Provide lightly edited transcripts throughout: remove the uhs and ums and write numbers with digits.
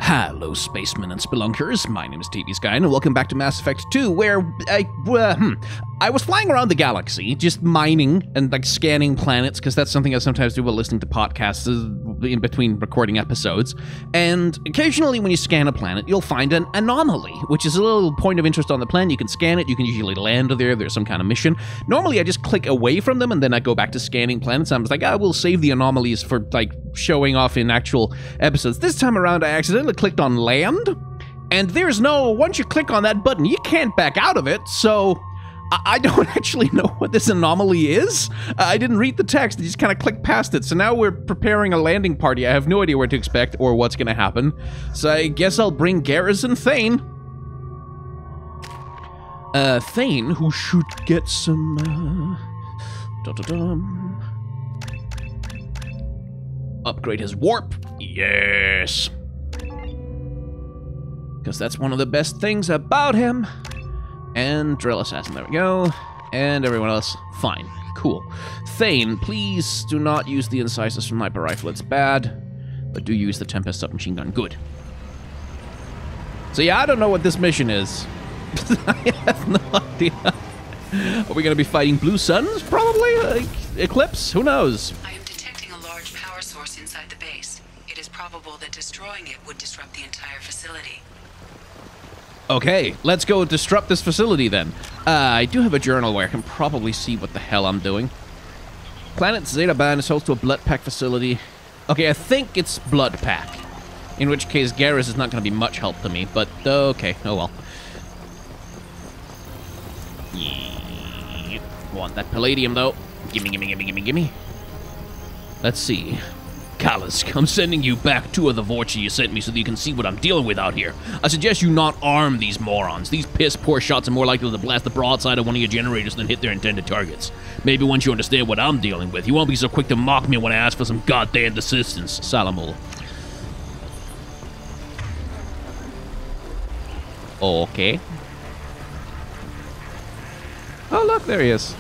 Hello, spacemen and spelunkers. My name is TV Sky, and welcome back to Mass Effect 2, where I was flying around the galaxy, just mining and like scanning planets, because that's something I sometimes do while listening to podcasts in between recording episodes. And occasionally, when you scan a planet, you'll find an anomaly, which is a little point of interest on the planet. You can scan it. You can usually land there. There's some kind of mission. Normally, I just click away from them, and then I go back to scanning planets. I was like, I will save the anomalies for like showing off in actual episodes. This time around, I accidentally clicked on land, and there's no, once you click on that button, you can't back out of it, so I don't actually know what this anomaly is. I didn't read the text, I just kind of clicked past it, so now we're preparing a landing party. I have no idea what to expect or what's going to happen, so I guess I'll bring Garrus and Thane. Thane, who should get some, upgrade his warp. Yes. Because that's one of the best things about him. And Drill Assassin, there we go. And everyone else, fine. Cool. Thane, please do not use the incisors sniper rifle, it's bad. But do use the Tempest submachine gun, good. So yeah, I don't know what this mission is. I have no idea. Are we going to be fighting Blue Suns, probably? Eclipse? Who knows? I am detecting a large power source inside the base. It is probable that destroying it would disrupt the entire facility. Okay, let's go disrupt this facility then. I do have a journal where I can probably see what the hell I'm doing. Planet Zeta Band is host to a blood pack facility. Okay, I think it's blood pack. In which case, Garrus is not going to be much help to me, but okay, oh well. Yeah. Want that palladium though. Gimme, gimme, gimme, gimme, gimme. Let's see. Kalisk, I'm sending you back 2 of the Vorchi you sent me so that you can see what I'm dealing with out here. I suggest you not arm these morons. These piss-poor shots are more likely to blast the broadside of one of your generators than hit their intended targets. Maybe once you understand what I'm dealing with, you won't be so quick to mock me when I ask for some goddamn assistance. Salamul. Okay. Oh, look, there he is.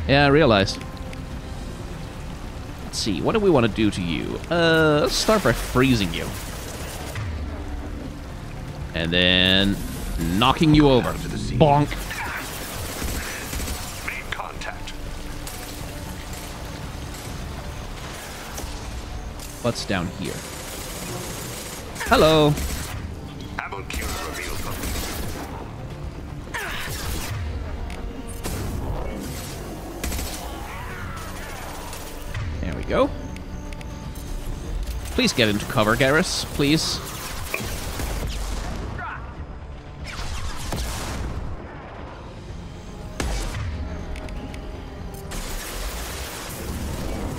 Yeah, I realized. Let's see, what do we want to do to you? Let's start by freezing you. And then knocking you over. Bonk. Make contact. What's down here? Hello. Ammo cube revealed them. There we go. Please get into cover, Garrus. Please.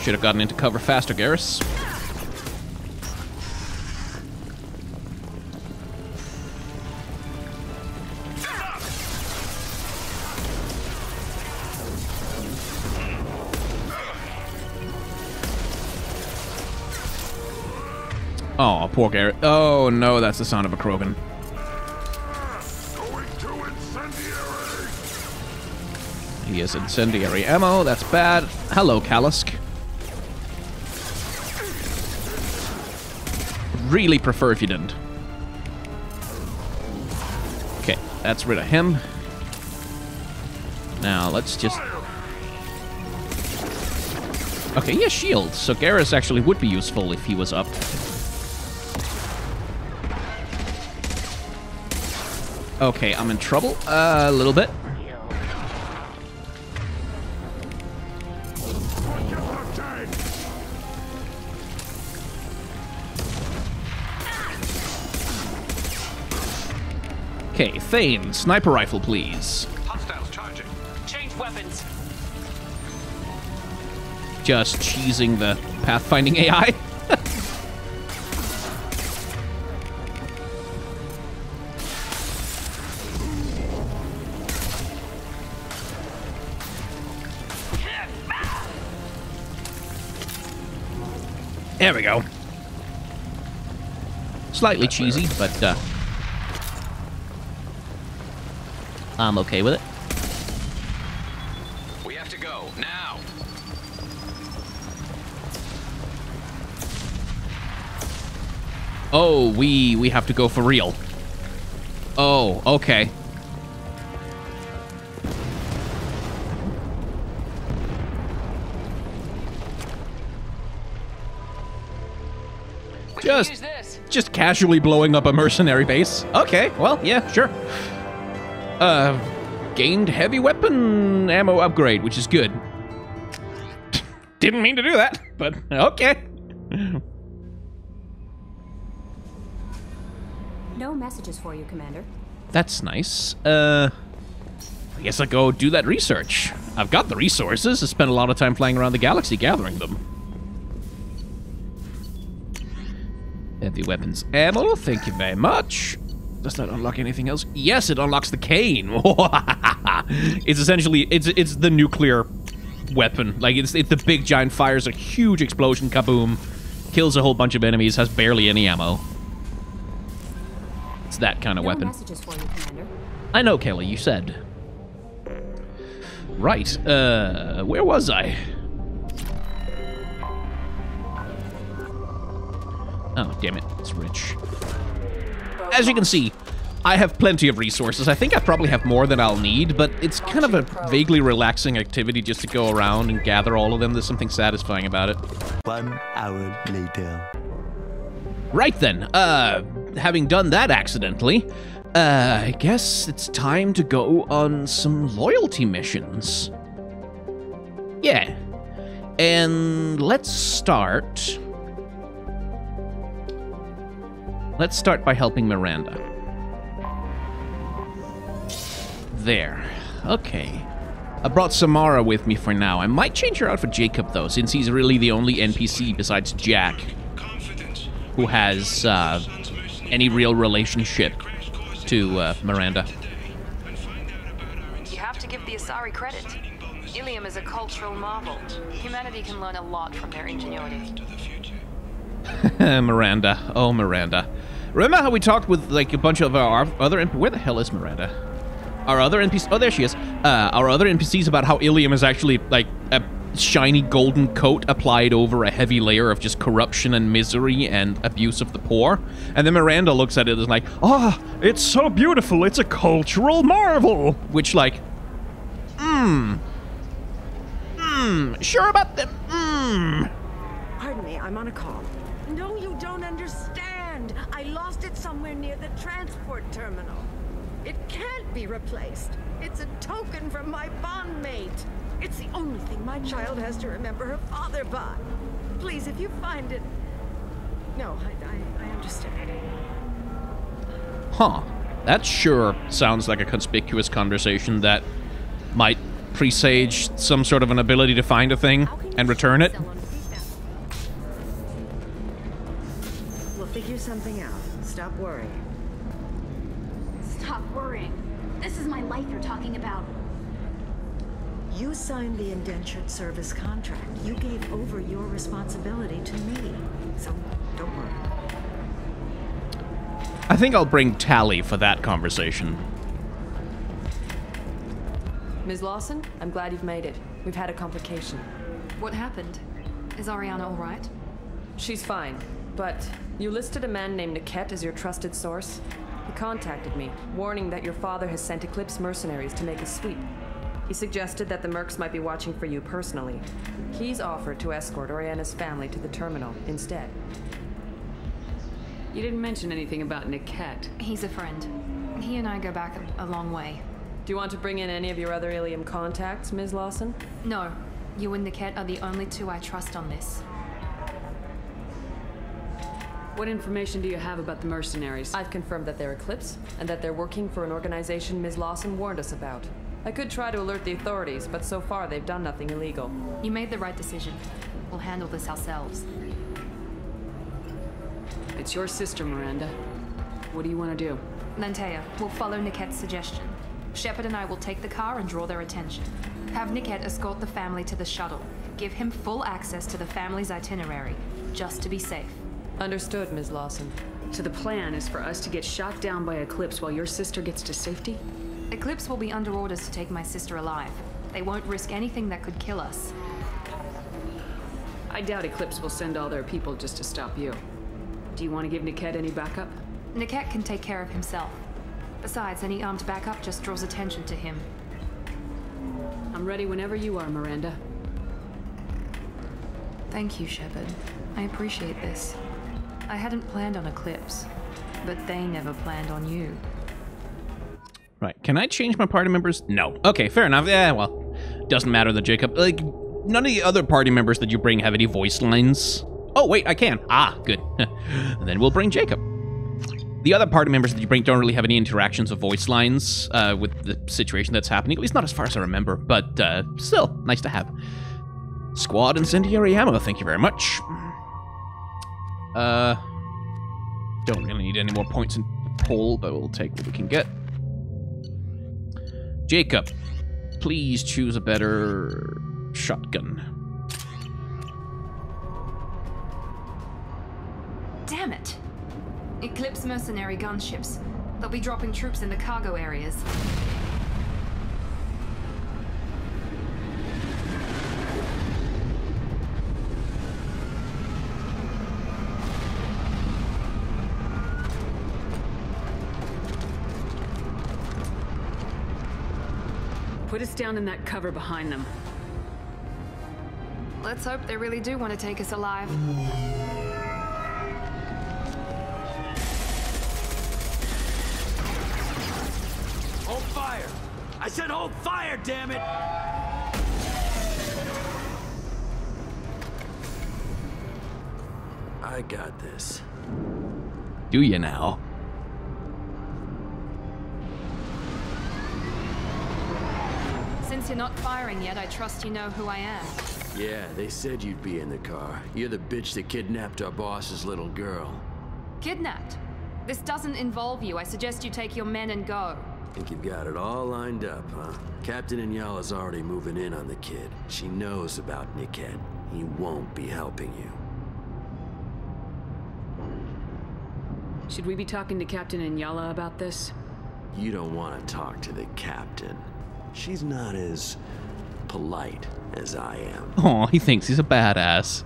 Should have gotten into cover faster, Garrus. Oh, poor Garrett. Oh, no, that's the sound of a Krogan. Going to incendiary. He has incendiary ammo. That's bad. Hello, Kalisk. Really prefer if you didn't. Okay, that's rid of him. Now, let's just... Okay, he has shield, so Garrus actually would be useful if he was up. Okay, I'm in trouble a little bit. Okay, Thane, sniper rifle, please. Hostiles charging. Change weapons. Just cheesing the pathfinding AI. There we go. Slightly cheesy, but I'm okay with it. We have to go now. Oh, we have to go for real. Oh, okay. Just casually blowing up a mercenary base. Okay, well, yeah, sure. Gained heavy weapon ammo upgrade, which is good. Didn't mean to do that, but okay. No messages for you, Commander. That's nice. I guess I'll go do that research. I've got the resources. I spent a lot of time flying around the galaxy gathering them. Heavy weapons ammo, thank you very much. Does that unlock anything else? Yes, it unlocks the cane. It's essentially, it's the nuclear weapon. Like, it's the big giant fires a huge explosion, kaboom, kills a whole bunch of enemies, has barely any ammo. It's that kind of weapon. Messages for you, Commander. I know, Kelly, you said. Right, where was I? Oh, damn it, it's rich. As you can see, I have plenty of resources. I think I probably have more than I'll need, but it's kind of a vaguely relaxing activity just to go around and gather all of them. There's something satisfying about it. 1 hour later. Right then, having done that accidentally, I guess it's time to go on some loyalty missions. Yeah. And let's start by helping Miranda. There. Okay. I brought Samara with me for now. I might change her out for Jacob, though, since he's really the only NPC besides Jack who has any real relationship to Miranda. You have to give the Asari credit. Ilium is a cultural marvel. Humanity can learn a lot from their ingenuity. Miranda. Oh, Miranda. Remember how we talked with, like, a bunch of our other NPCs? Where the hell is Miranda? Our other NPCs... Oh, there she is. Our other NPCs about how Ilium is actually, like, a shiny golden coat applied over a heavy layer of just corruption and misery and abuse of the poor. And then Miranda looks at it and is like, oh, it's so beautiful. It's a cultural marvel. Which, like, sure about that, Pardon me, I'm on a call. No, you don't understand. I lost it somewhere near the transport terminal. It can't be replaced. It's a token from my bondmate. It's the only thing my child has to remember her father by. Please, if you find it... No, I understand. Huh. That sure sounds like a conspicuous conversation that might presage some sort of an ability to find a thing and return it. We'll figure something out. Stop worrying. Stop worrying. This is my life you're talking about. You signed the indentured service contract. You gave over your responsibility to me. So, don't worry. I think I'll bring Tally for that conversation. Ms. Lawson, I'm glad you've made it. We've had a complication. What happened? Is Ariana all right? She's fine, but you listed a man named Niket as your trusted source. He contacted me, warning that your father has sent Eclipse mercenaries to make a sweep. He suggested that the Mercs might be watching for you personally. He's offered to escort Oriana's family to the terminal instead. You didn't mention anything about Niket. He's a friend. He and I go back a long way. Do you want to bring in any of your other Ilium contacts, Ms. Lawson? No. You and Niket are the only two I trust on this. What information do you have about the mercenaries? I've confirmed that they're Eclipse, and that they're working for an organization Ms. Lawson warned us about. I could try to alert the authorities, but so far they've done nothing illegal. You made the right decision. We'll handle this ourselves. It's your sister, Miranda. What do you want to do? Lantea, we'll follow Niket's suggestion. Shepard and I will take the car and draw their attention. Have Niket escort the family to the shuttle. Give him full access to the family's itinerary, just to be safe. Understood, Ms. Lawson. So the plan is for us to get shot down by Eclipse while your sister gets to safety? Eclipse will be under orders to take my sister alive. They won't risk anything that could kill us. I doubt Eclipse will send all their people just to stop you. Do you want to give Niket any backup? Niket can take care of himself. Besides, any armed backup just draws attention to him. I'm ready whenever you are, Miranda. Thank you, Shepard. I appreciate this. I hadn't planned on Eclipse, but they never planned on you. Right. Can I change my party members? No. Okay, fair enough. Yeah, well, doesn't matter that Jacob. Like, none of the other party members that you bring have any voice lines. Oh, wait, I can. Ah, good. And then we'll bring Jacob. The other party members that you bring don't really have any interactions of voice lines with the situation that's happening. At least not as far as I remember, but still, nice to have. Squad incendiary ammo, thank you very much. Don't really need any more points in poll, but we'll take what we can get. Jacob, please choose a better shotgun. Damn it! Eclipse mercenary gunships. They'll be dropping troops in the cargo areas. Put us down in that cover behind them. Let's hope they really do want to take us alive. Hold fire! I said hold fire, damn it! I got this. Do you now? Since you're not firing yet, I trust you know who I am. Yeah, they said you'd be in the car. You're the bitch that kidnapped our boss's little girl. Kidnapped? This doesn't involve you. I suggest you take your men and go. Think you've got it all lined up, huh? Captain Inyala's already moving in on the kid. She knows about Niket. He won't be helping you. Should we be talking to Captain Inyala about this? You don't want to talk to the captain. She's not as polite as I am. Oh, he thinks he's a badass.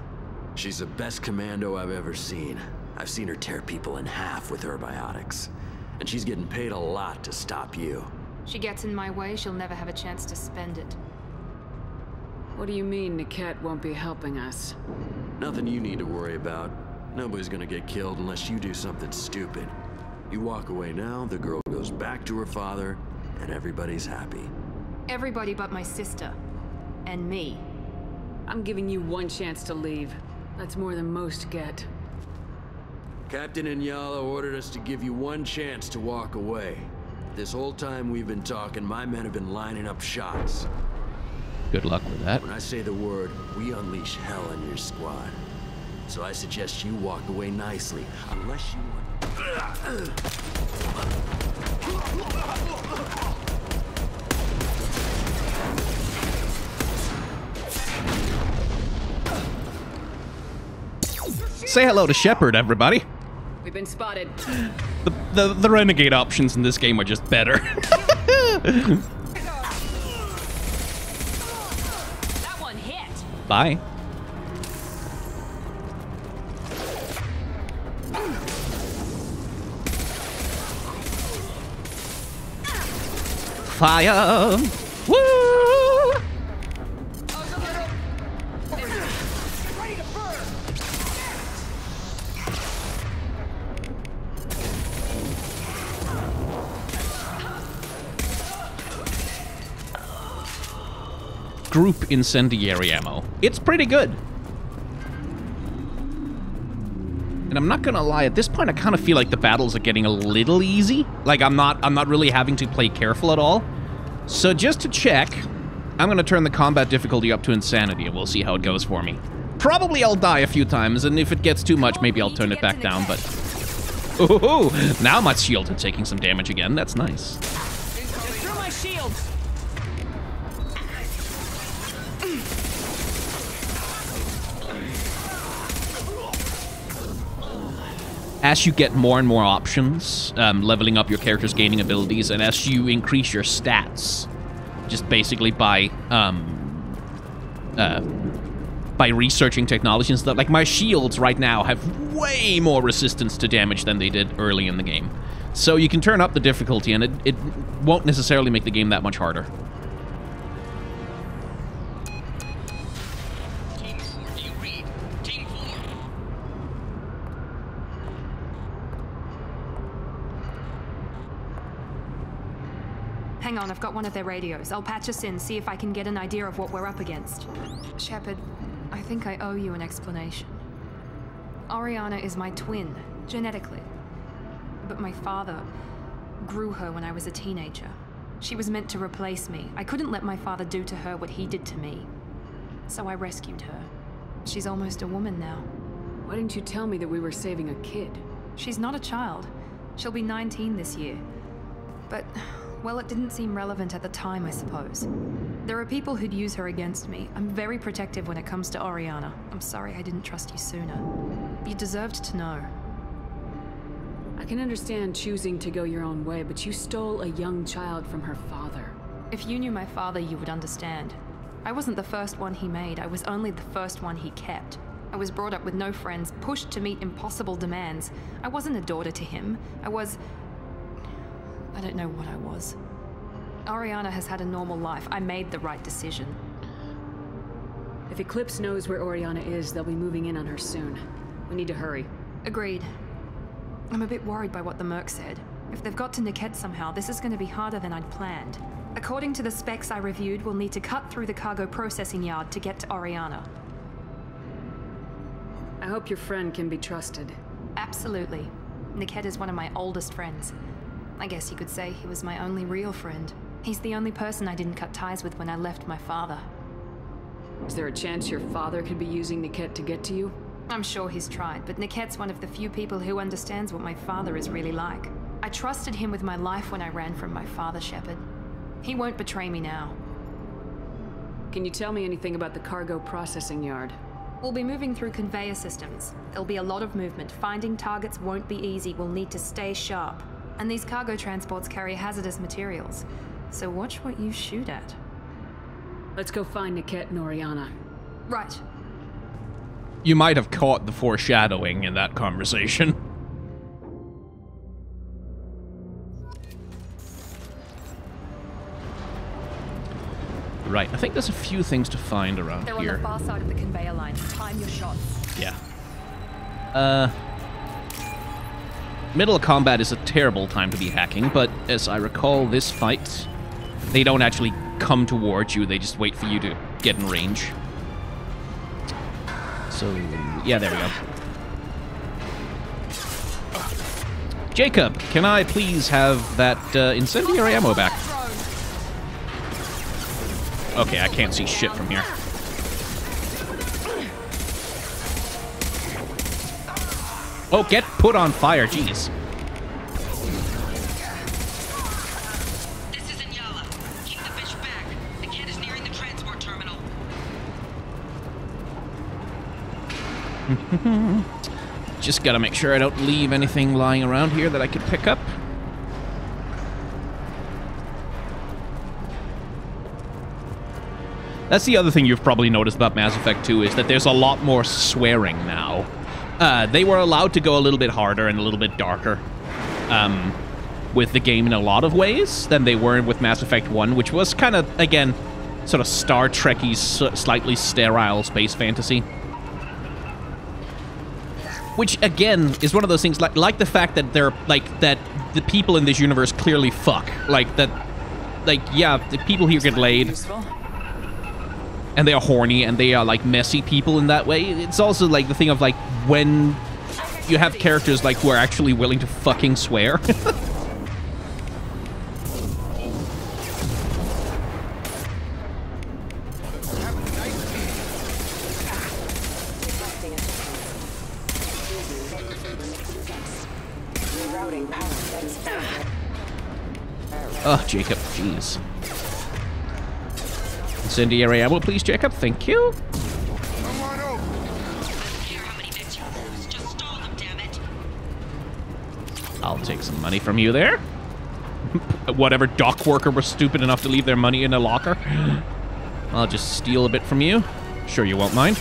She's the best commando I've ever seen. I've seen her tear people in half with her biotics. And she's getting paid a lot to stop you. She gets in my way, she'll never have a chance to spend it. What do you mean Niket won't be helping us? Nothing you need to worry about. Nobody's gonna get killed unless you do something stupid. You walk away now, the girl goes back to her father, and everybody's happy. Everybody but my sister. And me. I'm giving you one chance to leave. That's more than most get. Captain Inyala ordered us to give you one chance to walk away. This whole time we've been talking, my men have been lining up shots. Good luck with that. When I say the word, we unleash hell on your squad. So I suggest you walk away nicely, unless you want... Say hello to Shepard, everybody. We've been spotted. The renegade options in this game are just better. That one hit. Bye. Fire! Woo! Group incendiary ammo. It's pretty good. And I'm not gonna lie, at this point I kind of feel like the battles are getting a little easy. Like I'm not really having to play careful at all. So just to check, I'm gonna turn the combat difficulty up to insanity and we'll see how it goes for me. Probably I'll die a few times, and if it gets too much, maybe I'll turn it back down, but... Ooh, now my shield is taking some damage again. That's nice. Through my shields! As you get more and more options, leveling up your characters, gaining abilities, and as you increase your stats, just basically by by researching technology and stuff. Like, my shields right now have way more resistance to damage than they did early in the game. So you can turn up the difficulty, and it won't necessarily make the game that much harder. Team 4, do you read? Team 4. Hang on, I've got one of their radios. I'll patch us in, see if I can get an idea of what we're up against. Shepard, I think I owe you an explanation. Oriana is my twin, genetically. But my father grew her when I was a teenager. She was meant to replace me. I couldn't let my father do to her what he did to me. So I rescued her. She's almost a woman now. Why didn't you tell me that we were saving a kid? She's not a child. She'll be 19 this year. But, well, it didn't seem relevant at the time, I suppose. There are people who'd use her against me. I'm very protective when it comes to Oriana. I'm sorry I didn't trust you sooner. You deserved to know. I can understand choosing to go your own way, but you stole a young child from her father. If you knew my father, you would understand. I wasn't the first one he made. I was only the first one he kept. I was brought up with no friends, pushed to meet impossible demands. I wasn't a daughter to him. I don't know what I was. Oriana has had a normal life. I made the right decision. If Eclipse knows where Oriana is, they'll be moving in on her soon. We need to hurry. Agreed. I'm a bit worried by what the Merc said. If they've got to Niket somehow, this is going to be harder than I'd planned. According to the specs I reviewed, we'll need to cut through the cargo processing yard to get to Oriana. I hope your friend can be trusted. Absolutely. Niket is one of my oldest friends. I guess you could say he was my only real friend. He's the only person I didn't cut ties with when I left my father. Is there a chance your father could be using Niket to get to you? I'm sure he's tried, but Niket's one of the few people who understands what my father is really like. I trusted him with my life when I ran from my father, Shepard. He won't betray me now. Can you tell me anything about the cargo processing yard? We'll be moving through conveyor systems. There'll be a lot of movement. Finding targets won't be easy. We'll need to stay sharp. And these cargo transports carry hazardous materials. So watch what you shoot at. Let's go find Niket and Oriana. Right. You might have caught the foreshadowing in that conversation. Right, I think there's a few things to find around They're here. on the far side of the conveyor line. Time your shots. Yeah. Middle of combat is a terrible time to be hacking, but as I recall this fight, they don't actually come towards you, they just wait for you to get in range. So, yeah, there we go. Jacob, can I please have that incendiary ammo back? Okay, I can't see shit from here. Oh, get put on fire, jeez. This is Inyala. Keep the bitch back. The kid is nearing the transport terminal. Just gotta make sure I don't leave anything lying around here that I could pick up. That's the other thing you've probably noticed about Mass Effect 2 is that there's a lot more swearing now. They were allowed to go a little bit harder and a little bit darker with the game in a lot of ways than they were with Mass Effect 1, which was kind of, again, sort of Star Trek-y, slightly sterile space fantasy. Which, again, is one of those things, like the fact that they're, like, that the people in this universe clearly fuck. Like, that, like, yeah, the people here get laid. And they are horny, and they are, like, messy people in that way. It's also, like, the thing of, like, when you have characters, like, who are actually willing to fucking swear. Oh, Jacob, jeez. Incendiary ammo, please, Jacob. Thank you. I'll take some money from you there. Whatever dock worker was stupid enough to leave their money in a locker. I'll just steal a bit from you. Sure you won't mind.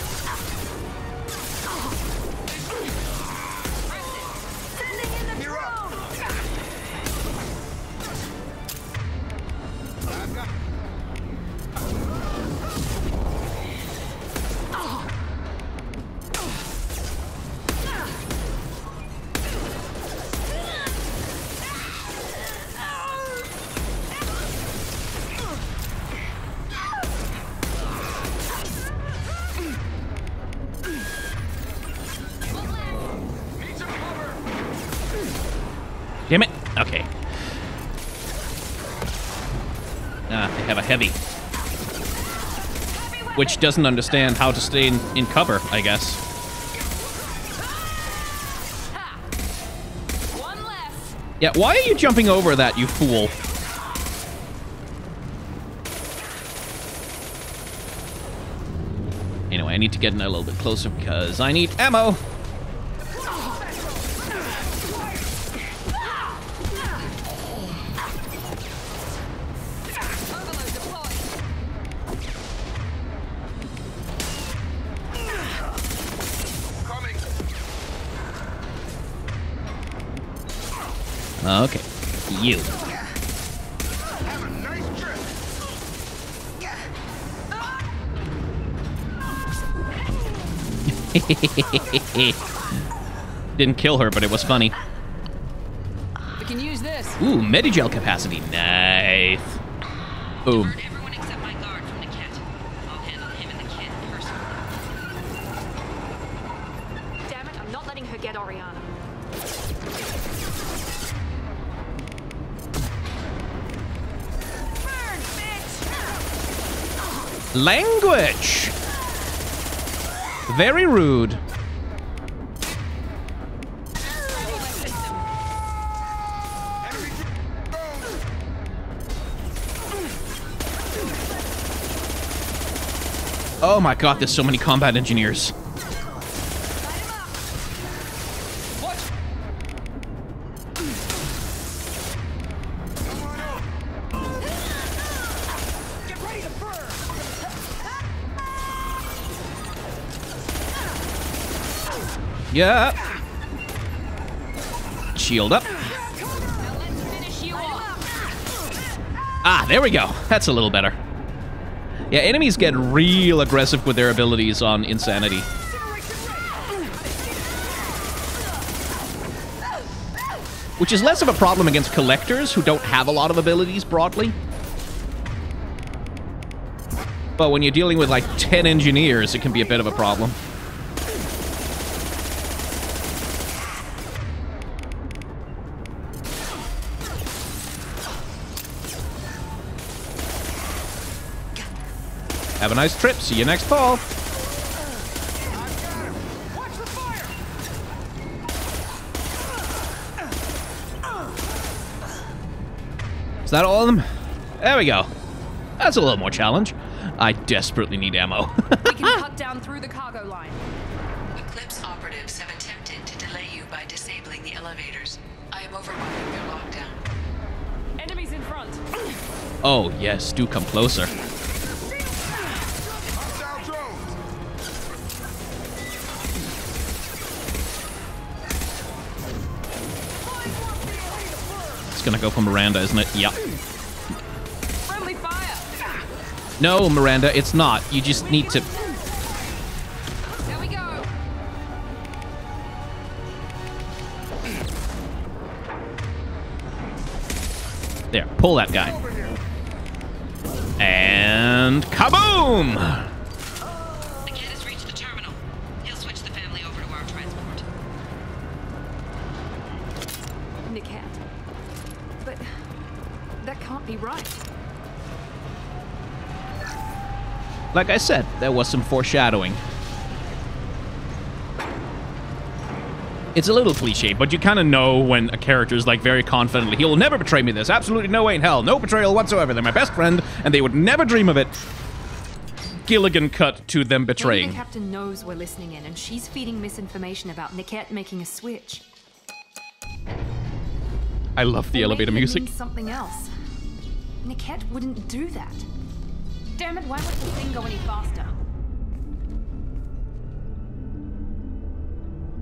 Damn it. Okay. Ah, they have a heavy. Which doesn't understand how to stay in cover, I guess. One less. Yeah, why are you jumping over that, you fool? Anyway, I need to get in a little bit closer because I need ammo. Okay, you. Have a nice trip. Didn't kill her, but it was funny. We can use this. Ooh, Medigel capacity. Nice. Boom. Divert everyone except my guard from Niket. I'll handle him and the kid personally. Damn it, I'm not letting her get Oriana. Burn, bitch! Language. Very rude. Oh my god, there's so many combat engineers. Yeah. Shield up. Ah, there we go. That's a little better. Yeah, enemies get real aggressive with their abilities on Insanity. Which is less of a problem against collectors who don't have a lot of abilities broadly. But when you're dealing with like 10 engineers, it can be a bit of a problem. Have a nice trip. See you next fall. Is that all of them? There we go. That's a little more challenge. I desperately need ammo. We can cut down through the cargo line. Eclipse operatives have attempted to delay you by disabling the elevators. I am overwhelming their lockdown. Enemies in front. Oh, yes. Do come closer. It's gonna go for Miranda, isn't it? Yep. Friendly fire. No, Miranda, it's not. You just need to... There we go. There, pull that guy. And kaboom! The kid has reached the terminal. He'll switch the family over to our transport. Niket. But that can't be right. Like I said, there was some foreshadowing. It's a little cliche, but you kind of know when a character is like very confidently, he will never betray me. There's absolutely no way in hell, no betrayal whatsoever. They're my best friend, and they would never dream of it. Gilligan cut to them Maybe betraying. the captain knows we're listening in, and she's feeding misinformation about Niket making a switch. I love the Or elevator maybe it music. means something else. Niket wouldn't do that. Damn it, why won't the thing go any faster?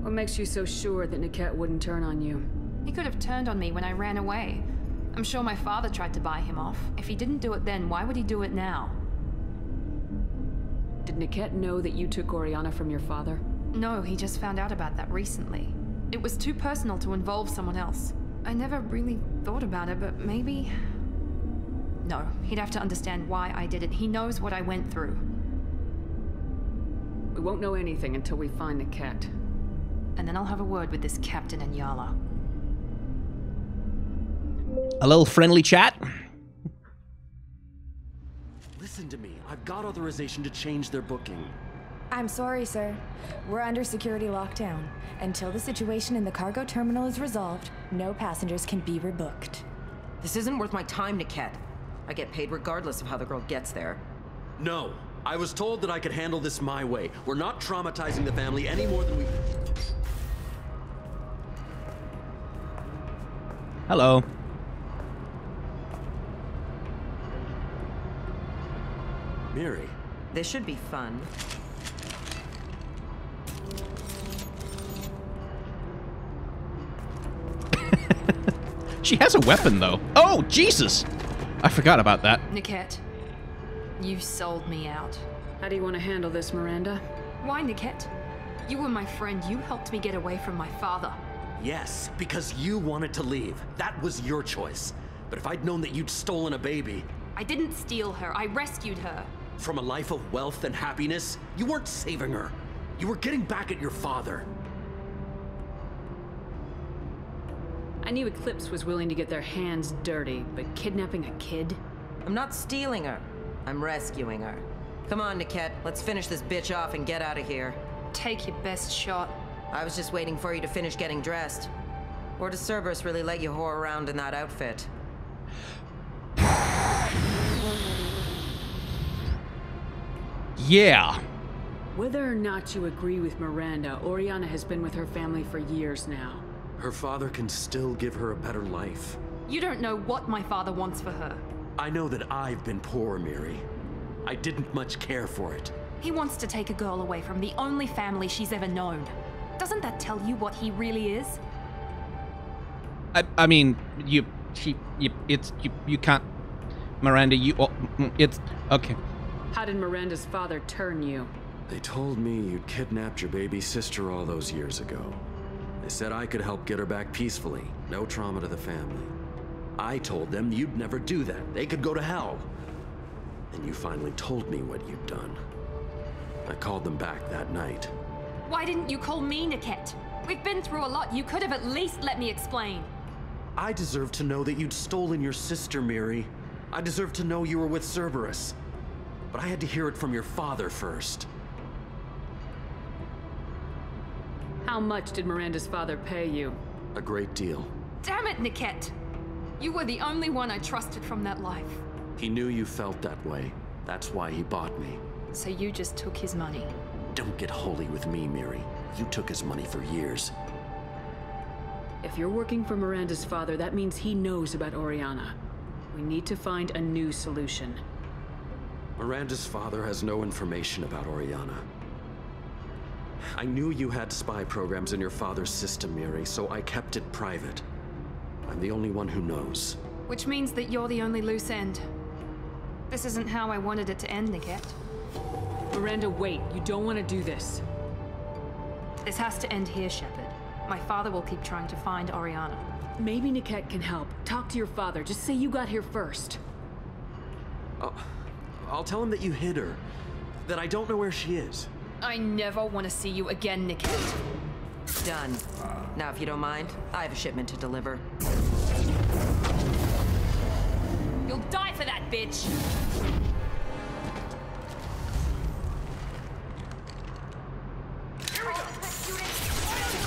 What makes you so sure that Niket wouldn't turn on you? He could have turned on me when I ran away. I'm sure my father tried to buy him off. If he didn't do it then, why would he do it now? Did Niket know that you took Oriana from your father? No, he just found out about that recently. It was too personal to involve someone else. I never really thought about it, but maybe... No, he'd have to understand why I did it. He knows what I went through. We won't know anything until we find Niket. And then I'll have a word with this captain and Yala. A little friendly chat. Listen to me. I've got authorization to change their booking. I'm sorry, sir. We're under security lockdown. Until the situation in the cargo terminal is resolved, no passengers can be rebooked. This isn't worth my time, Niket. I get paid regardless of how the girl gets there. No. I was told that I could handle this my way. We're not traumatizing the family any more than we... Hello. Miri. This should be fun. She has a weapon, though. Oh, Jesus! I forgot about that. Niket, you sold me out. How do you want to handle this, Miranda? Why, Niket? You were my friend. You helped me get away from my father. Yes, because you wanted to leave. That was your choice. But if I'd known that you'd stolen a baby... I didn't steal her. I rescued her. From a life of wealth and happiness, you weren't saving her. You were getting back at your father. I knew Eclipse was willing to get their hands dirty, but kidnapping a kid? I'm not stealing her. I'm rescuing her. Come on, Niket. Let's finish this bitch off and get out of here. Take your best shot. I was just waiting for you to finish getting dressed. Or does Cerberus really let you whore around in that outfit? Yeah. Whether or not you agree with Miranda, Oriana has been with her family for years now. Her father can still give her a better life. You don't know what my father wants for her. I know that I've been poor, Miri. I didn't much care for it. He wants to take a girl away from the only family she's ever known. Doesn't that tell you what he really is? I mean, you can't... Miranda, it's... Okay. How did Miranda's father turn you? They told me you'd kidnapped your baby sister all those years ago. They said I could help get her back peacefully. No trauma to the family. I told them you'd never do that. They could go to hell. And you finally told me what you'd done. I called them back that night. Why didn't you call me, Niket? We've been through a lot. You could have at least let me explain. I deserve to know that you'd stolen your sister, Miri. I deserve to know you were with Cerberus. But I had to hear it from your father first. How much did Miranda's father pay you? A great deal. Damn it, Niket! You were the only one I trusted from that life. He knew you felt that way. That's why he bought me. So you just took his money? Don't get holy with me, Miri. You took his money for years. If you're working for Miranda's father, that means he knows about Oriana. We need to find a new solution. Miranda's father has no information about Oriana. I knew you had spy programs in your father's system, Miri, so I kept it private. I'm the only one who knows. Which means that you're the only loose end. This isn't how I wanted it to end, Niket. Miranda, wait. You don't want to do this. This has to end here, Shepard. My father will keep trying to find Oriana. Maybe Niket can help. Talk to your father. Just say you got here first. I'll tell him that you hid her. That I don't know where she is. I never want to see you again, Niket. Done. Now, if you don't mind, I have a shipment to deliver. You'll die for that, bitch!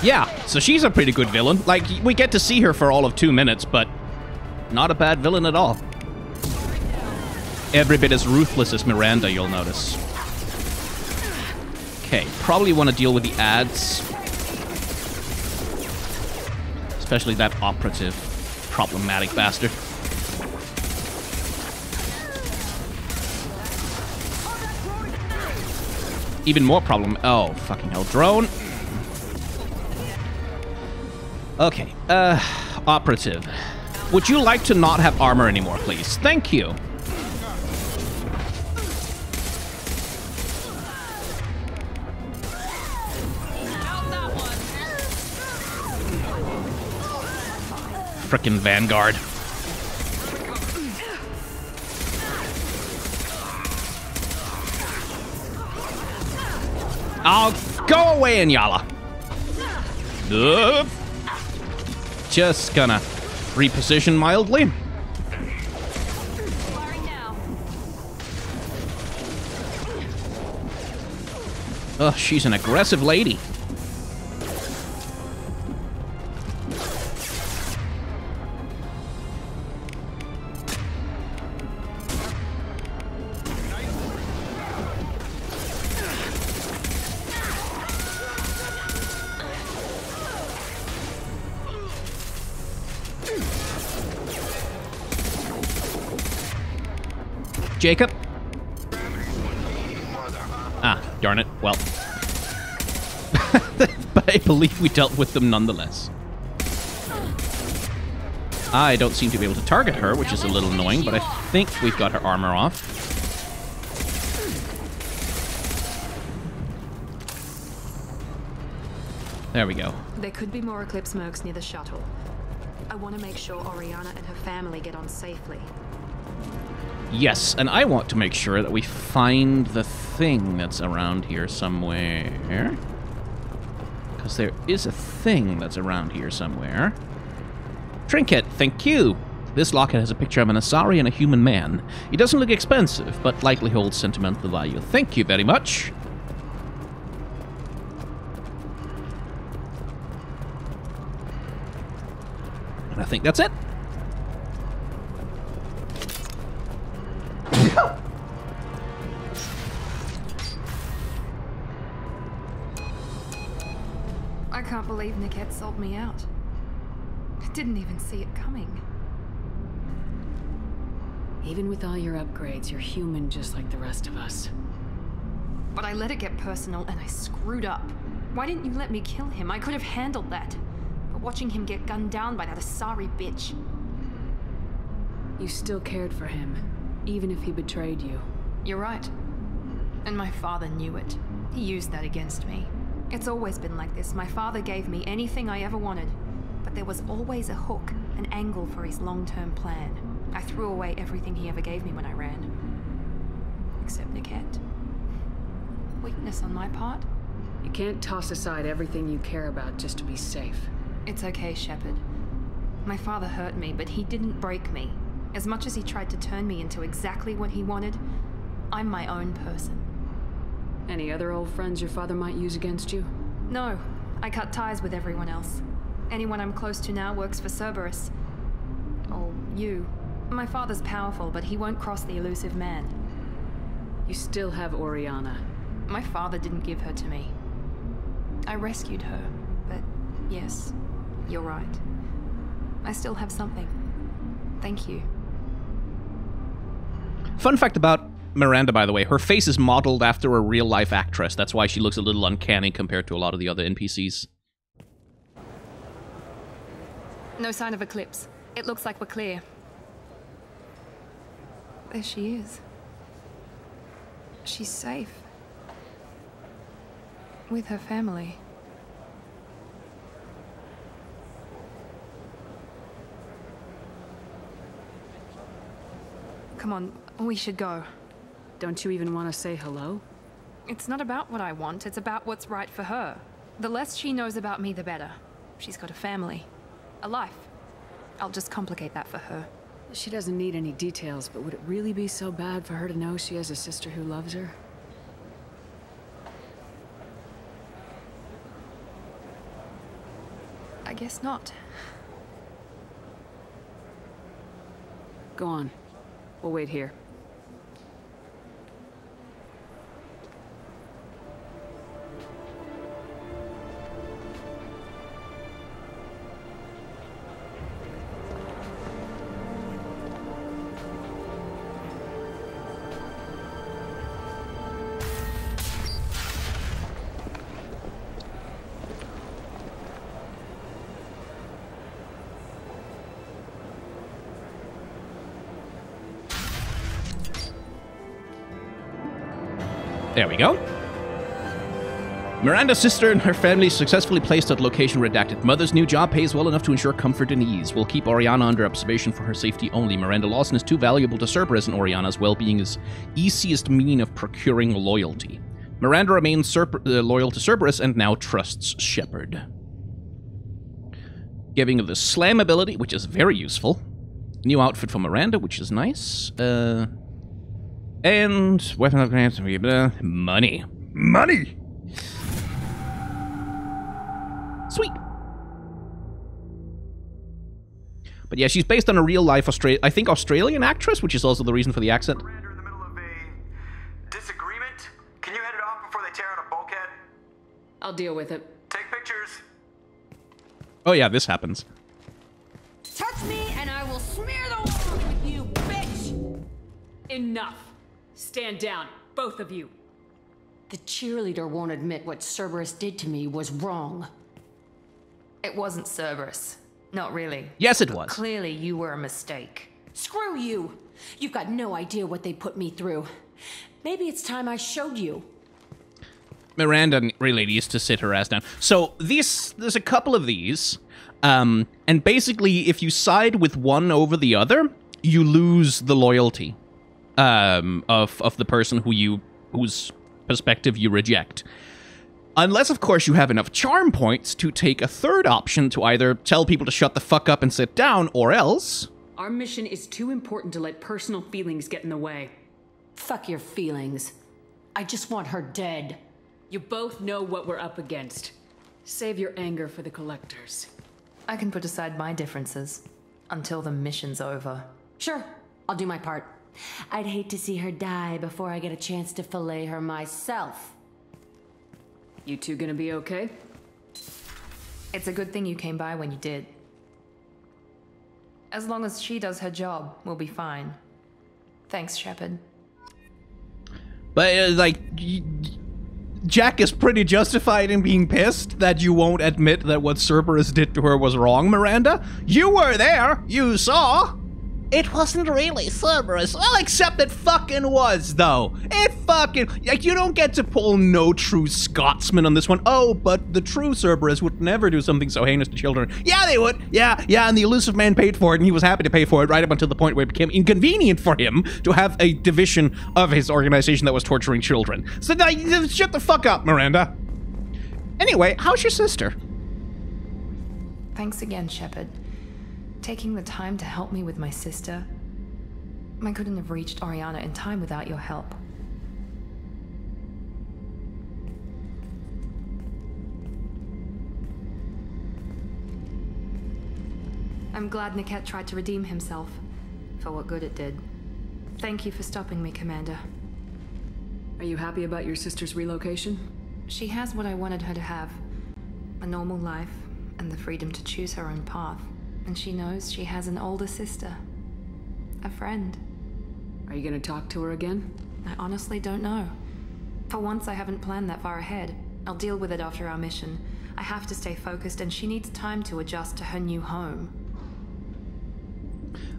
Yeah, so she's a pretty good villain. Like, we get to see her for all of 2 minutes, but not a bad villain at all. Every bit as ruthless as Miranda, you'll notice. Okay, probably want to deal with the ads. Especially that operative. Problematic bastard. Even more problem. Oh, fucking hell. Drone. Okay, operative. Would you like to not have armor anymore, please? Thank you. Frickin' Vanguard. I'll go away, Inyala. Just gonna reposition mildly. Oh, she's an aggressive lady. Jacob? Ah, darn it. Well. But I believe we dealt with them nonetheless. I don't seem to be able to target her, which is a little annoying, but I think we've got her armor off. There we go. There could be more Eclipse mercs near the shuttle. I want to make sure Oriana and her family get on safely. Yes, and I want to make sure that we find the thing that's around here somewhere. Because there is a thing that's around here somewhere. Trinket, thank you! This locket has a picture of an Asari and a human man. It doesn't look expensive, but likely holds sentimental value. Thank you very much. And I think that's it. I can't believe Niket sold me out. I didn't even see it coming. Even with all your upgrades, you're human just like the rest of us. But I let it get personal and I screwed up. Why didn't you let me kill him? I could have handled that. But watching him get gunned down by that Asari bitch. You still cared for him, even if he betrayed you. You're right. And my father knew it. He used that against me. It's always been like this. My father gave me anything I ever wanted. But there was always a hook, an angle for his long-term plan. I threw away everything he ever gave me when I ran. Except Niket. Weakness on my part? You can't toss aside everything you care about just to be safe. It's okay, Shepard. My father hurt me, but he didn't break me. As much as he tried to turn me into exactly what he wanted, I'm my own person. Any other old friends your father might use against you? No, I cut ties with everyone else. Anyone I'm close to now works for Cerberus. Or you. My father's powerful, but he won't cross the elusive man. You still have Oriana. My father didn't give her to me. I rescued her, but yes, you're right. I still have something. Thank you. Fun fact about Miranda, by the way, her face is modeled after a real-life actress. That's why she looks a little uncanny compared to a lot of the other NPCs. No sign of Eclipse. It looks like we're clear. There she is. She's safe. With her family. Come on, we should go. Don't you even want to say hello? It's not about what I want, it's about what's right for her. The less she knows about me, the better. She's got a family. A life. I'll just complicate that for her. She doesn't need any details, but would it really be so bad for her to know she has a sister who loves her? I guess not. Go on. We'll wait here. There we go. Miranda's sister and her family successfully placed at location redacted. Mother's new job pays well enough to ensure comfort and ease. We'll keep Oriana under observation for her safety only. Miranda Lawson is too valuable to Cerberus, and Oriana's well-being is easiest mean of procuring loyalty. Miranda remains loyal to Cerberus and now trusts Shepard. Giving her the slam ability, which is very useful. New outfit for Miranda, which is nice. And weapon upgrades, money. Money! Sweet. But yeah, she's based on a real-life Australian actress, which is also the reason for the accent. Disagreement? Can you head it off before they tear out a bulkhead? I'll deal with it. Take pictures. Oh yeah, this happens. Touch me and I will smear the wall with you, bitch! Enough. Stand down, both of you. The cheerleader won't admit what Cerberus did to me was wrong. It wasn't Cerberus. Not really. Yes, it was. Clearly, you were a mistake. Screw you! You've got no idea what they put me through. Maybe it's time I showed you. Miranda really needs to sit her ass down. So there's a couple of these, and basically, if you side with one over the other, you lose the loyalty of the person whose perspective you reject. Unless, of course, you have enough charm points to take a third option to either tell people to shut the fuck up and sit down, or else... Our mission is too important to let personal feelings get in the way. Fuck your feelings. I just want her dead. You both know what we're up against. Save your anger for the collectors. I can put aside my differences until the mission's over. Sure, I'll do my part. I'd hate to see her die before I get a chance to fillet her myself. You two gonna be okay? It's a good thing you came by when you did. As long as she does her job, we'll be fine. Thanks, Shepard. But, Jack is pretty justified in being pissed that you won't admit that what Cerberus did to her was wrong, Miranda. You were there. You saw. It wasn't really Cerberus. Well, except it fucking was, though. It fucking... Like, you don't get to pull no true Scotsman on this one. Oh, but the true Cerberus would never do something so heinous to children. Yeah, they would. Yeah, and the elusive man paid for it, and he was happy to pay for it right up until the point where it became inconvenient for him to have a division of his organization that was torturing children. So, shut the fuck up, Miranda. Anyway, how's your sister? Thanks again, Shepard. Taking the time to help me with my sister. I couldn't have reached Oriana in time without your help. I'm glad Niket tried to redeem himself, for what good it did. Thank you for stopping me, Commander. Are you happy about your sister's relocation? She has what I wanted her to have. A normal life, and the freedom to choose her own path. And she knows she has an older sister. A friend. Are you gonna talk to her again? I honestly don't know. For once, I haven't planned that far ahead. I'll deal with it after our mission. I have to stay focused, and she needs time to adjust to her new home.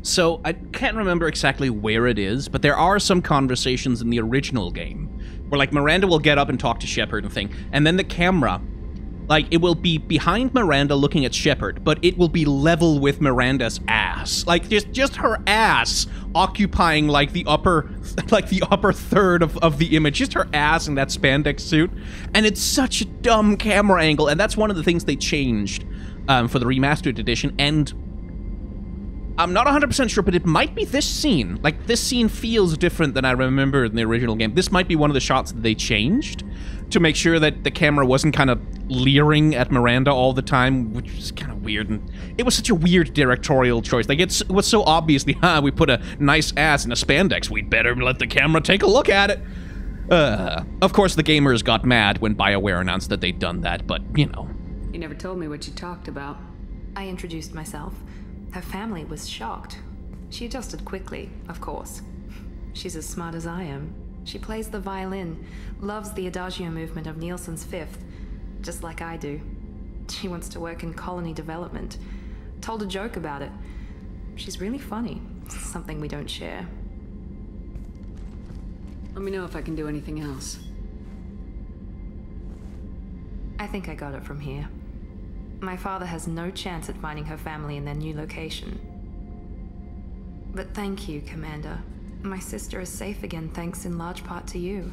So, I can't remember exactly where it is, but there are some conversations in the original game where, like, Miranda will get up and talk to Shepard and thing, and then the camera... Like, it will be behind Miranda looking at Shepard, but it will be level with Miranda's ass. Like, just her ass occupying, like, the upper third of the image. Just her ass in that spandex suit. And it's such a dumb camera angle, and that's one of the things they changed for the remastered edition, and I'm not 100% sure, but it might be this scene. Like, this scene feels different than I remember in the original game. This might be one of the shots that they changed to make sure that the camera wasn't kind of leering at Miranda all the time, which was kind of weird. And it was such a weird directorial choice. Like, it was so obviously, we put a nice ass in a spandex. We'd better let the camera take a look at it. Of course, the gamers got mad when BioWare announced that they'd done that, but, you know. You never told me what you talked about. I introduced myself. Her family was shocked. She adjusted quickly, of course. She's as smart as I am. She plays the violin, loves the adagio movement of Nielsen's Fifth, just like I do. She wants to work in colony development. Told a joke about it. She's really funny, something we don't share. Let me know if I can do anything else. I think I got it from here. My father has no chance at finding her family in their new location. But thank you, Commander. My sister is safe again thanks in large part to you.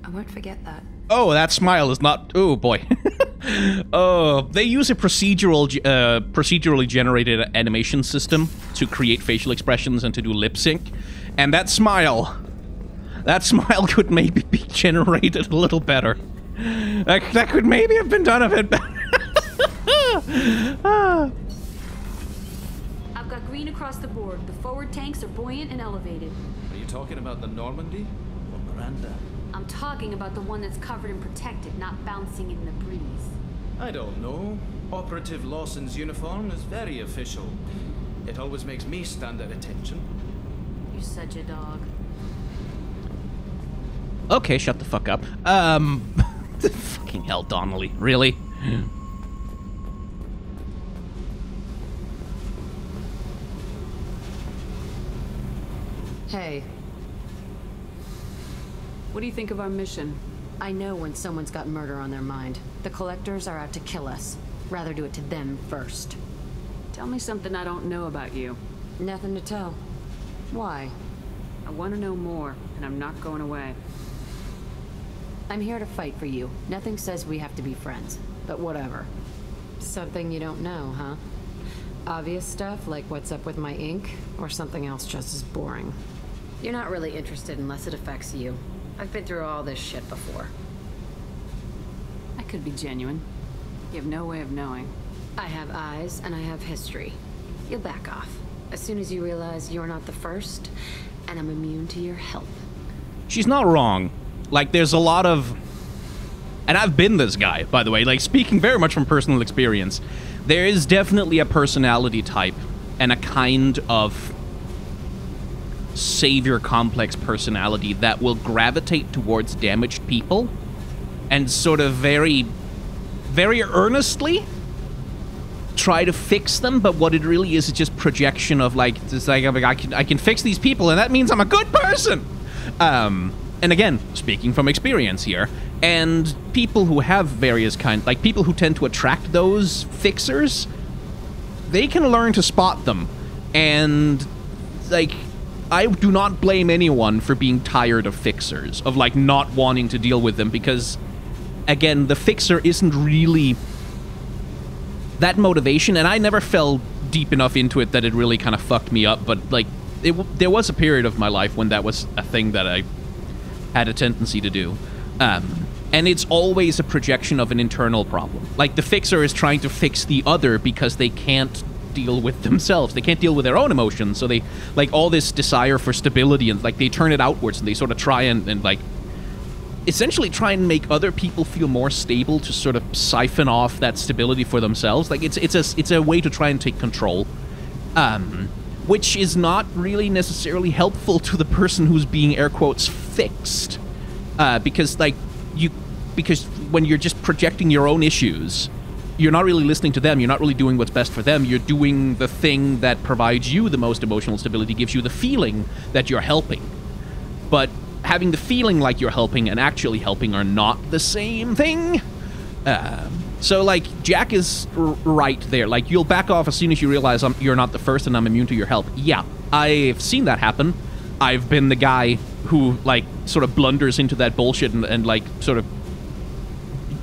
I won't forget that. Oh, that smile is not... Oh, boy. Oh, they use a procedurally generated animation system to create facial expressions and to do lip sync, and that smile could maybe be generated a little better. That could maybe have been done a bit better. I've got green across the board. The forward tanks are buoyant and elevated. Are you talking about the Normandy or Miranda? I'm talking about the one that's covered and protected, not bouncing in the breeze. I don't know. Operative Lawson's uniform is very official. It always makes me stand at attention. You're such a dog. Okay, shut the fuck up. Fucking hell, Donnelly. Really? Hey. What do you think of our mission? I know when someone's got murder on their mind. The collectors are out to kill us. Rather do it to them first. Tell me something I don't know about you. Nothing to tell. Why? I want to know more, and I'm not going away. I'm here to fight for you. Nothing says we have to be friends, but whatever. Something you don't know, huh? Obvious stuff like what's up with my ink, or something else just as boring. You're not really interested unless it affects you. I've been through all this shit before. I could be genuine. You have no way of knowing. I have eyes and I have history. You'll back off. As soon as you realize you're not the first, and I'm immune to your help. She's not wrong. Like, there's a lot of... And I've been this guy, by the way. Like, speaking very much from personal experience, there is definitely a personality type and a kind of savior complex personality that will gravitate towards damaged people and sort of very, very earnestly try to fix them, but what it really is just projection of, like, it's like I can fix these people, and that means I'm a good person. And again, speaking from experience here, and people who have various kinds, like people who tend to attract those fixers, they can learn to spot them, and like, I do not blame anyone for being tired of fixers, of like not wanting to deal with them, because again, the fixer isn't really that motivation, and I never fell deep enough into it that it really kind of fucked me up, but like, there was a period of my life when that was a thing that I had a tendency to do. And it's always a projection of an internal problem. Like, the fixer is trying to fix the other because they can't deal with themselves. They can't deal with their own emotions, so they, like, all this desire for stability, and, like, they turn it outwards, and they sort of try and like, essentially try and make other people feel more stable to sort of siphon off that stability for themselves. Like, it's a way to try and take control. Which is not really necessarily helpful to the person who's being, air quotes, fixed. Because when you're just projecting your own issues, you're not really listening to them, you're not really doing what's best for them, you're doing the thing that provides you the most emotional stability, gives you the feeling that you're helping. But having the feeling like you're helping and actually helping are not the same thing. So, like, Jack is right there. Like, you'll back off as soon as you realize you're not the first and I'm immune to your help. Yeah, I've seen that happen. I've been the guy who, like, sort of blunders into that bullshit and like, sort of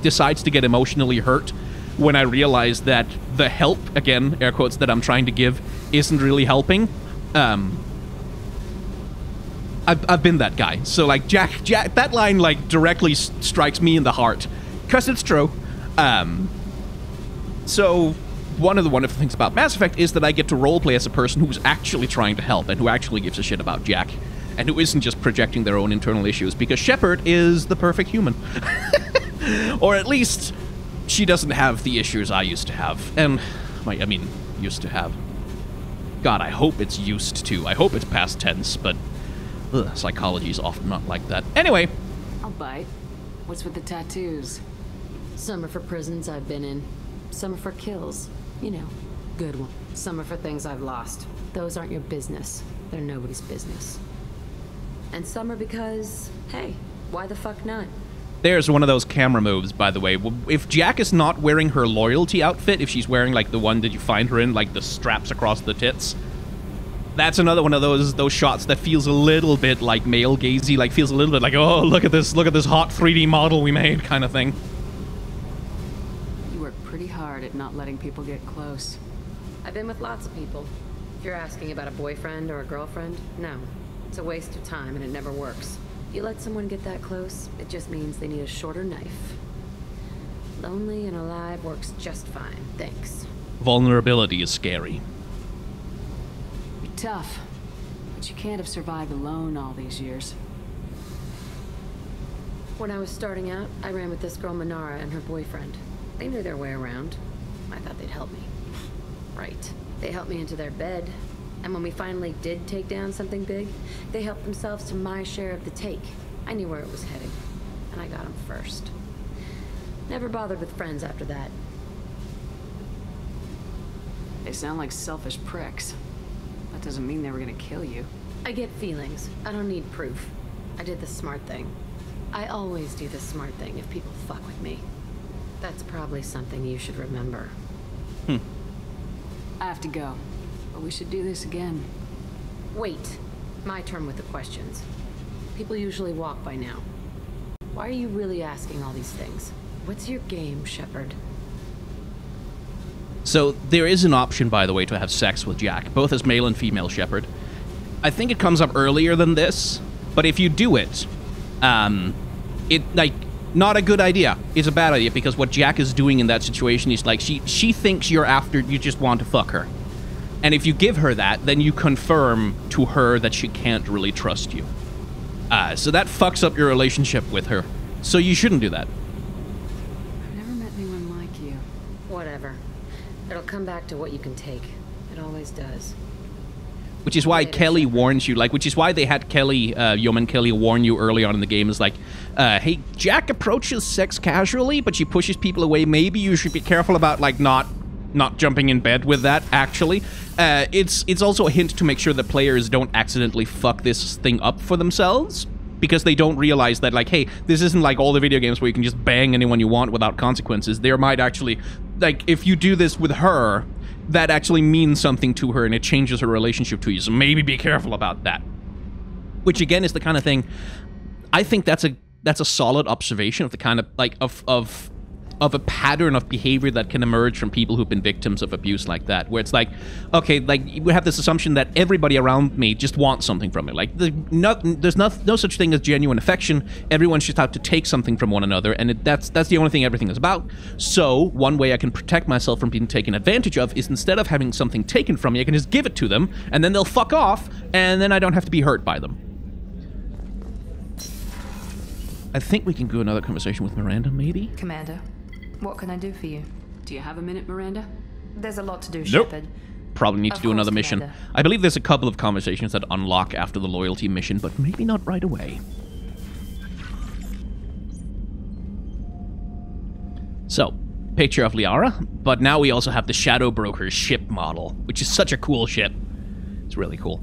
decides to get emotionally hurt when I realize that the help, again, air quotes, that I'm trying to give isn't really helping. I've been that guy. So, like, Jack, that line, like, directly strikes me in the heart. Because it's true. So, one of the wonderful things about Mass Effect is that I get to roleplay as a person who's actually trying to help and who actually gives a shit about Jack and who isn't just projecting their own internal issues, because Shepard is the perfect human. Or at least, she doesn't have the issues I used to have. And, I mean, used to have. God, I hope it's used to. I hope it's past tense, but psychology is often not like that. Anyway. I'll bite. What's with the tattoos? Some are for prisons I've been in. Some are for kills. You know, good ones. Some are for things I've lost. Those aren't your business. They're nobody's business. And some are because, hey, why the fuck not? There's one of those camera moves, by the way. If Jack is not wearing her loyalty outfit, if she's wearing, like, the one that you find her in, like, the straps across the tits, that's another one of those shots that feels a little bit, like, male-gazy, like, feels a little bit like, oh, look at this hot 3D model we made, kind of thing. You work pretty hard at not letting people get close. I've been with lots of people. If you're asking about a boyfriend or a girlfriend, no. It's a waste of time and it never works. You let someone get that close, it just means they need a shorter knife. Lonely and alive works just fine, thanks. Vulnerability is scary. Be tough, but you can't have survived alone all these years. When I was starting out, I ran with this girl Manara and her boyfriend. They knew their way around. I thought they'd help me. Right. They helped me into their bed. And when we finally did take down something big, they helped themselves to my share of the take. I knew where it was heading, and I got them first. Never bothered with friends after that. They sound like selfish pricks. That doesn't mean they were gonna kill you. I get feelings. I don't need proof. I did the smart thing. I always do the smart thing if people fuck with me. That's probably something you should remember. I have to go. But we should do this again. Wait. My turn with the questions. People usually walk by now. Why are you really asking all these things? What's your game, Shepard? So there is an option, by the way, to have sex with Jack, both as male and female Shepard. I think it comes up earlier than this, but if you do it, not a good idea. It's a bad idea, because what Jack is doing in that situation is like, she thinks you just want to fuck her. And if you give her that, then you confirm to her that she can't really trust you. So that fucks up your relationship with her. So you shouldn't do that. I've never met anyone like you. Whatever. It'll come back to what you can take. It always does. Which is why Kelly warns you, which is why they had Kelly, Yeoman Kelly, warn you early on in the game, is like, hey, Jack approaches sex casually, but she pushes people away. Maybe you should be careful about, not jumping in bed with that, actually. It's also a hint to make sure that players don't accidentally fuck this thing up for themselves, because they don't realize that, hey, this isn't like all the video games where you can just bang anyone you want without consequences. There might actually, if you do this with her, that actually means something to her and it changes her relationship to you, so maybe be careful about that. Which, again, is the kind of thing, I think that's a solid observation of the kind of, of a pattern of behavior that can emerge from people who've been victims of abuse like that, where it's like, okay, we have this assumption that everybody around me just wants something from me. There's no such thing as genuine affection. Everyone's just out to take something from one another, and that's the only thing everything is about. So one way I can protect myself from being taken advantage of is, instead of having something taken from me, I can just give it to them, and then they'll fuck off, and then I don't have to be hurt by them. I think we can do another conversation with Miranda, maybe? Commander, what can I do for you? Do you have a minute, Miranda? There's a lot to do, Nope. Shepard. Probably need to Of do another course, mission. Commander. I believe there's a couple of conversations that unlock after the loyalty mission, but maybe not right away. So, picture of Liara, but now we also have the Shadow Broker's ship model, which is such a cool ship. It's really cool.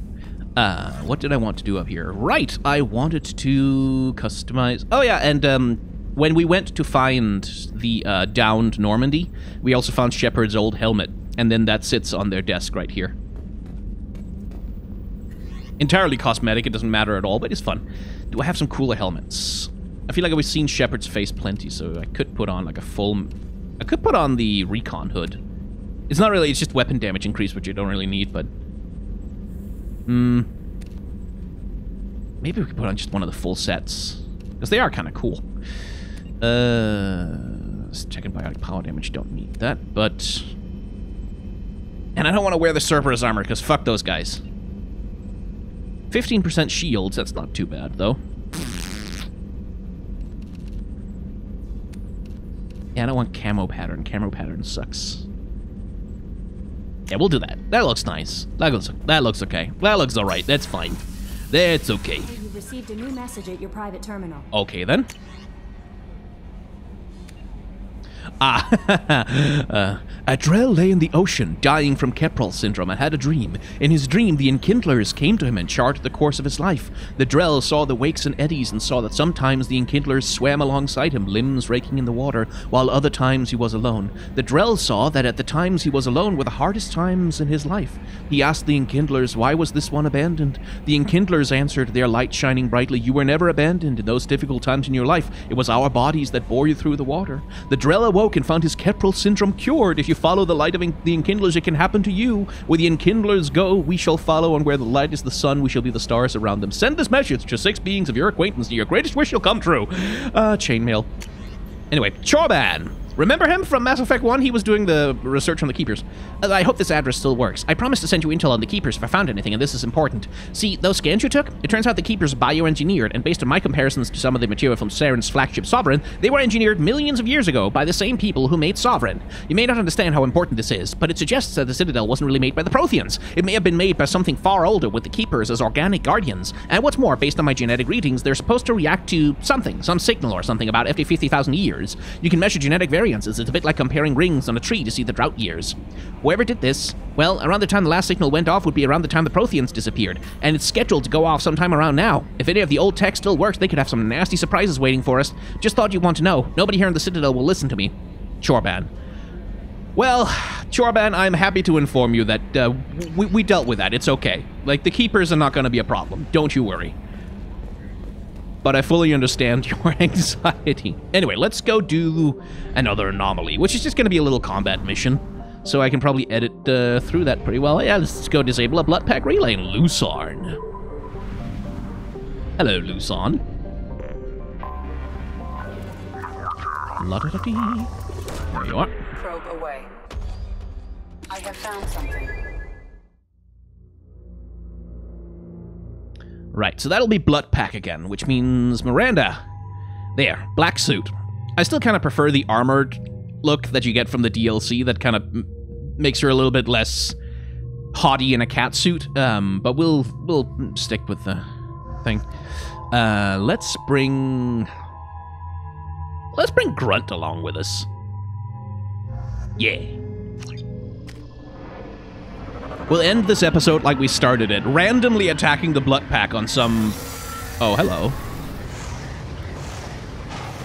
What did I want to do up here? Right, I wanted to customize... Oh yeah, and when we went to find the downed Normandy, we also found Shepard's old helmet, and then that sits on their desk right here. Entirely cosmetic, it doesn't matter at all, but it's fun. Do I have some cooler helmets? I feel like I've seen Shepard's face plenty, so I could put on a full... I could put on the recon hood. It's not really, it's just weapon damage increase, which you don't really need, but... Maybe we could put on just one of the full sets, because they are kind of cool. Checking biotic power damage, don't need that, but... And I don't want to wear the Cerberus armor, because fuck those guys. 15% shields, that's not too bad, though. Yeah, I don't want camo pattern. Camo pattern sucks. Yeah, we'll do that. That looks nice. That looks okay. That looks alright. That's fine. That's okay. You received a new message at your private terminal. Okay, then. Adrel lay in the ocean, dying from Keprel syndrome, and had a dream. In his dream, the Enkindlers came to him and charted the course of his life. The Drell saw the wakes and eddies and saw that sometimes the Enkindlers swam alongside him, limbs raking in the water, while other times he was alone. The Drell saw that at the times he was alone were the hardest times in his life. He asked the Enkindlers, why was this one abandoned? The Enkindlers answered, their light shining brightly, you were never abandoned in those difficult times in your life. It was our bodies that bore you through the water. The Drell awoke and found his Keprel syndrome cured. If you follow the light of the Enkindlers, it can happen to you. Where the Enkindlers go, we shall follow, and where the light is the sun, we shall be the stars around them. Send this message to 6 beings of your acquaintance, and your greatest wish shall come true. Chainmail. Anyway, Chorban. Remember him from Mass Effect 1? He was doing the research on the Keepers. I hope this address still works. I promised to send you intel on the Keepers if I found anything, and this is important. See, those scans you took? It turns out the Keepers are bioengineered, and based on my comparisons to some of the material from Saren's flagship Sovereign, they were engineered millions of years ago by the same people who made Sovereign. You may not understand how important this is, but it suggests that the Citadel wasn't really made by the Protheans. It may have been made by something far older with the Keepers as organic guardians. And what's more, based on my genetic readings, they're supposed to react to something, some signal or something about every 50,000 years. You can measure genetic variances. It's a bit like comparing rings on a tree to see the drought years. Whoever did this, well, around the time the last signal went off would be around the time the Protheans disappeared, and it's scheduled to go off sometime around now. If any of the old tech still works, they could have some nasty surprises waiting for us. Just thought you'd want to know. Nobody here in the Citadel will listen to me. Chorban. Well, Chorban, I'm happy to inform you that we dealt with that. It's okay. Like, the Keepers are not going to be a problem. Don't you worry. But I fully understand your anxiety. Anyway, let's go do another anomaly, which is just going to be a little combat mission. So I can probably edit through that pretty well. Yeah, let's go disable a blood pack relay in Lawson. Hello, Lawson. La-da-da-dee. There you are. Probe away. I have found something. Right, so that'll be blood pack again, which means Miranda. There, black suit. I still kind of prefer the armored look that you get from the DLC that kind of makes her a little bit less haughty in a cat suit, but we'll stick with the thing. Let's bring Grunt along with us. Yeah. We'll end this episode like we started it, randomly attacking the blood pack on some... Oh, hello.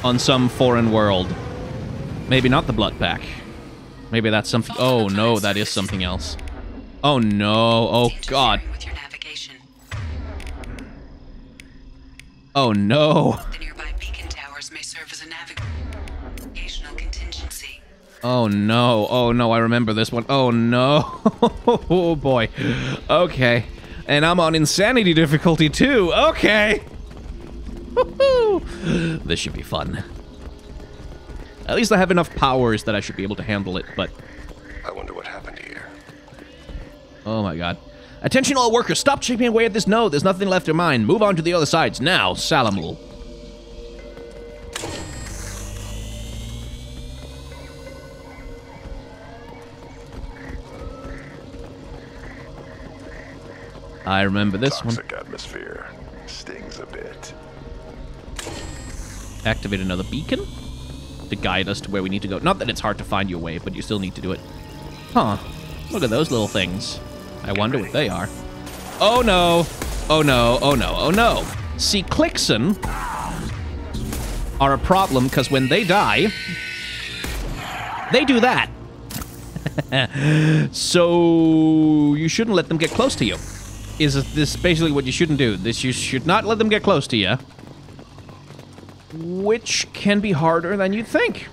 On some foreign world. Maybe not the blood pack. Maybe that's something... Oh, no, that is something else. Oh, no. Oh, God. Oh, no. The nearby beacon towers may serve as a navigational contingency. Oh, no. Oh, no, I remember this one. Oh, no. Oh, boy. Okay. And I'm on insanity difficulty, too. Okay. This should be fun. At least I have enough powers that I should be able to handle it, but... I wonder what happened here. Oh, my God. Attention all workers, stop chipping away at this node. There's nothing left to mine. Move on to the other sides. Now, Salamul. I remember this one. Toxic atmosphere. Stings a bit. Activate another beacon to guide us to where we need to go. Not that it's hard to find your way, but you still need to do it. Huh. Look at those little things. I wonder what they are. Oh no. Oh no. Oh no. Oh no. See, Clixon are a problem because when they die, they do that. So you shouldn't let them get close to you. Is this basically what you shouldn't do? You should not let them get close to you. Which can be harder than you'd think.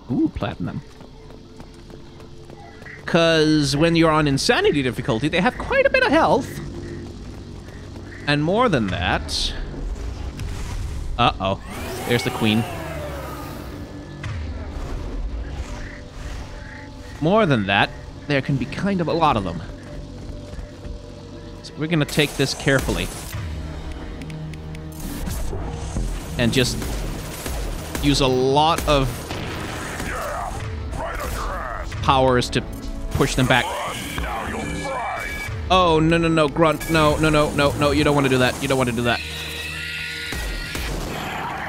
Ooh, platinum. Because when you're on insanity difficulty, they have quite a bit of health. And more than that... Uh-oh. There's the queen. More than that, there can be kind of a lot of them. So we're going to take this carefully. And just use a lot of powers to push them back. Oh, no, no, no, Grunt. No, no, no, no, no. You don't want to do that. You don't want to do that.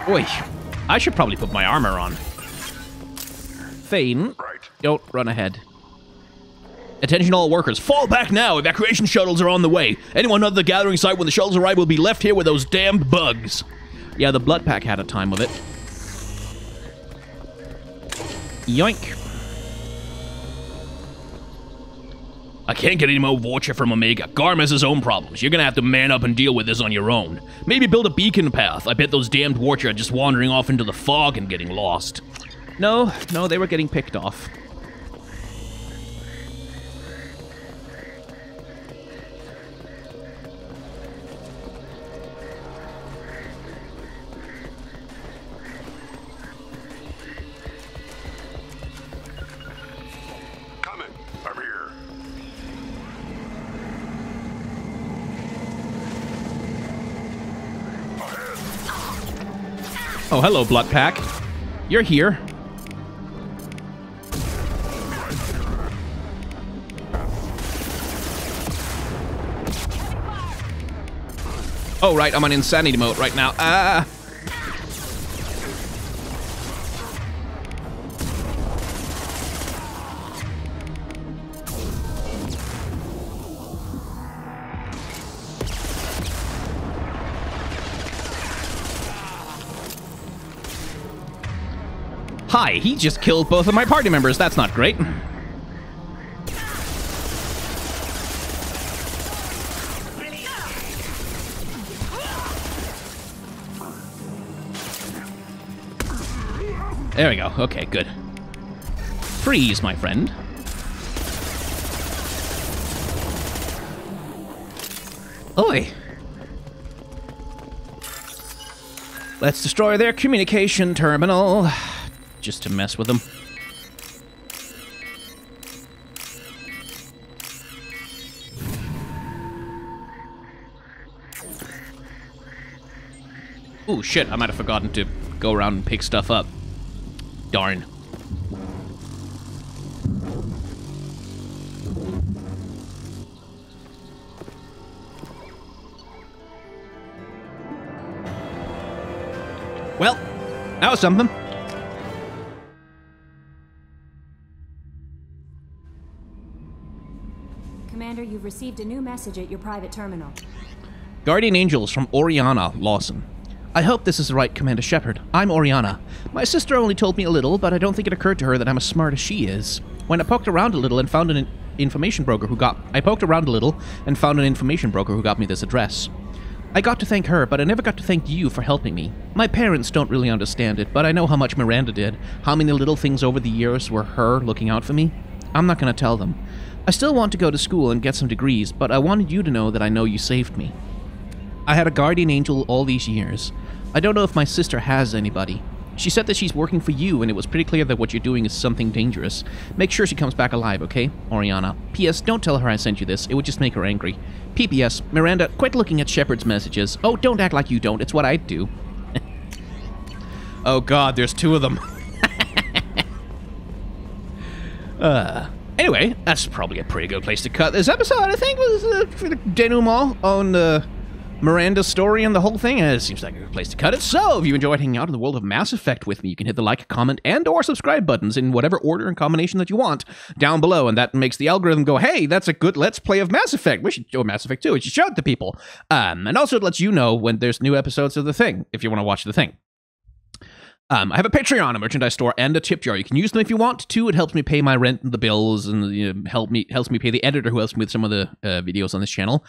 Oi. I should probably put my armor on. Thane. Right. Don't run ahead. Attention all workers. Fall back now. Evacuation shuttles are on the way. Anyone at the gathering site when the shuttles arrive will be left here with those damned bugs. Yeah, the blood pack had a time of it. Yoink. I can't get any more Vorcha from Omega. Garm has his own problems. You're gonna have to man up and deal with this on your own. Maybe build a beacon path. I bet those damned Vorcha are just wandering off into the fog and getting lost. No, they were getting picked off. Oh, hello, Blood Pack. You're here. Oh, right, I'm on insanity mode right now. Ah! Hi, he just killed both of my party members. That's not great. There we go. Okay, good. Freeze, my friend. Oi. Let's destroy their communication terminal. Just to mess with them. Ooh, shit, I might have forgotten to go around and pick stuff up. Darn. Well, that was something. Commander, you've received a new message at your private terminal. Guardian Angels from Oriana, Lawson. I hope this is right, Commander Shepard. I'm Oriana. My sister only told me a little, but I don't think it occurred to her that I'm as smart as she is. When I poked around a little and found an information broker who got... I poked around a little and found an information broker who got me this address. I got to thank her, but I never got to thank you for helping me. My parents don't really understand it, but I know how much Miranda did. How many little things over the years were her looking out for me. I'm not going to tell them. I still want to go to school and get some degrees, but I wanted you to know that I know you saved me. I had a guardian angel all these years. I don't know if my sister has anybody. She said that she's working for you, and it was pretty clear that what you're doing is something dangerous. Make sure she comes back alive, okay? Oriana. P.S. Don't tell her I sent you this. It would just make her angry. P.P.S. Miranda, quit looking at Shepard's messages. Oh, don't act like you don't. It's what I'd do. Oh, God, there's two of them. Anyway, that's probably a pretty good place to cut this episode, I think, was for the denouement on Miranda's story and the whole thing. It seems like a good place to cut it. So, if you enjoyed hanging out in the world of Mass Effect with me, you can hit the like, comment, and or subscribe buttons in whatever order and combination that you want down below, and that makes the algorithm go, hey, that's a good Let's Play of Mass Effect. We should show Mass Effect 2. We should show it to people. And also it lets you know when there's new episodes of The Thing, if you want to watch The Thing. I have a Patreon, a merchandise store, and a tip jar. You can use them if you want to. It helps me pay my rent and the bills, and helps me pay the editor who helps me with some of the videos on this channel.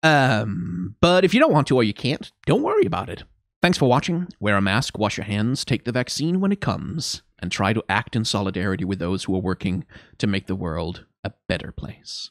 But if you don't want to or you can't, don't worry about it. Thanks for watching. Wear a mask, wash your hands, take the vaccine when it comes, and try to act in solidarity with those who are working to make the world a better place.